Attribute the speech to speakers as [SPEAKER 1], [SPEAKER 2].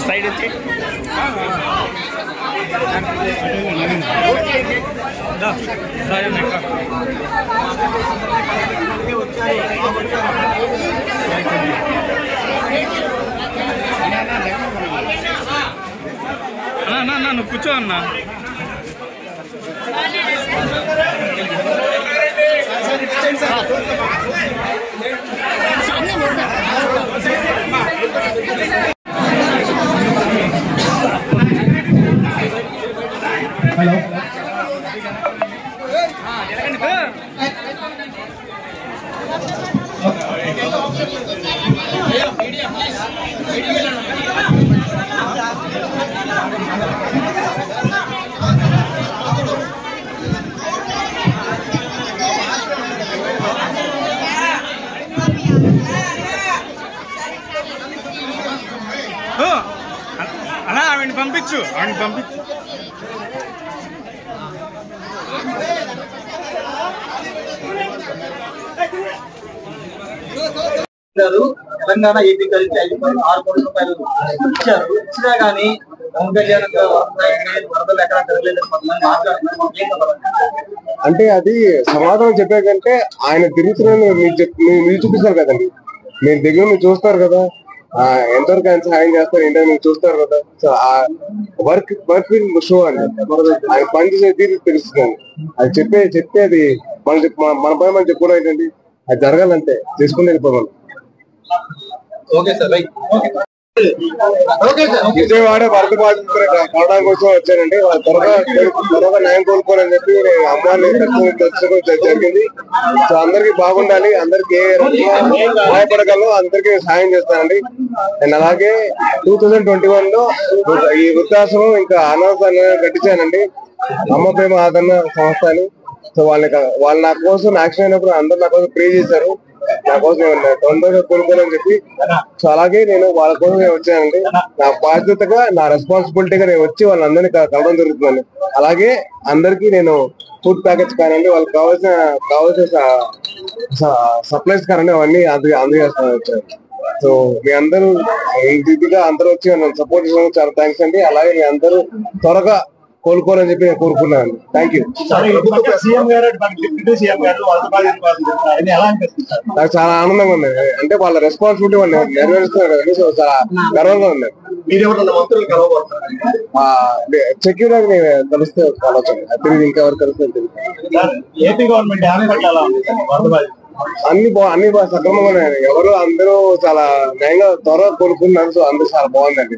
[SPEAKER 1] Side వచ్చి అన్నా నువ్వు కూర్చో అన్నా.
[SPEAKER 2] హలో
[SPEAKER 1] అన్నా ఆవిడ పంపించు.
[SPEAKER 3] తెలంగాణ ఏపీ కలిసి 5.6 కోట్ల రూపాయలు ఇచ్చారు. ఇచ్చినా గానీ పవన్ కళ్యాణ్ వరదలు ఎక్కడ తిరగలేదు మాట్లాడుతున్నారు.
[SPEAKER 2] అంటే అది సమాధానం చెప్పే కంటే ఆయన తిరుగుతున్నాను మీరు చూపిస్తారు కదండి. మీరు దగ్గర మీరు చూస్తారు కదా ఎంతవరకు ఆయన సహాయం చేస్తారు ఏంటో మీరు చూస్తారు కదా. సో ఆ వర్క్ షో అండి. ఆయన పని చేసే తీరు తెలుస్తుంది. అది చెప్తే అది మన పని మనం చెప్పుకోవడం ఏంటండి. అది జరగాలంటే చేసుకుని వెళ్ళిపోవాలి. విజయవాడ వరద బాధితులు కావడం కోసం వచ్చానండి. వాళ్ళు త్వరగా న్యాయం కోరుకోవాలని చెప్పి అమ్మాయిని జరిగింది. సో అందరికి బాగుండాలి, అందరికి ఏ రకంగా సహాయపడగలను అందరికి సాయం చేస్తానండి. నేను అలాగే 2021 లో ఈ వృద్ధాశ్రమం ఇంకా అనాథాన్ని కట్టించానండి. అమ్మ ప్రేమ ఆదరణ సంస్థ అని. సో వాళ్ళు నా కోసం యాక్షన్ అయినప్పుడు అందరు నా కోసం ప్రే చేశారు. నా కోసం తొందరగా కోరుకోవాలని చెప్పి. సో అలాగే నేను వాళ్ళ కోసం వచ్చానండి. నా బాధ్యతగా నా రెస్పాన్సిబిలిటీగా నేను వచ్చి వాళ్ళందరినీ కలవడం జరుగుతుందండి. అలాగే అందరికీ నేను ఫుడ్ ప్యాకెట్స్ కానివ్వండి, వాళ్ళకి కావాల్సిన సప్లైస్ కానివ్వండి అవన్నీ అందజేస్తాను వచ్చాను. సో మీ అందరూ ఇంటిగా అందరూ వచ్చి నన్ను సపోర్ట్ చేసిన చాలా థ్యాంక్స్ అండి. అలాగే మీ అందరూ త్వరగా కోలుకోవాలని చెప్పి నేను కోరుకున్నాను. Thank you. నాకు చాలా ఆనందంగా ఉంది. అంటే వాళ్ళ రెస్పాన్సిబిలిటీ వాళ్ళు నెరవేరుస్తున్నారు. సో చాలా గర్వంగా ఉంది. సెక్యూర్ గా నేను కలిస్తే ఆలోచన తెలియదు. ఇంకా ఎవరు కలిస్తే అన్ని సక్రమంగా ఉన్నాయి. ఎవరు అందరూ చాలా న్యాయంగా త్వరగా కోరుకున్నారు. సో అందరూ చాలా బాగుందండి.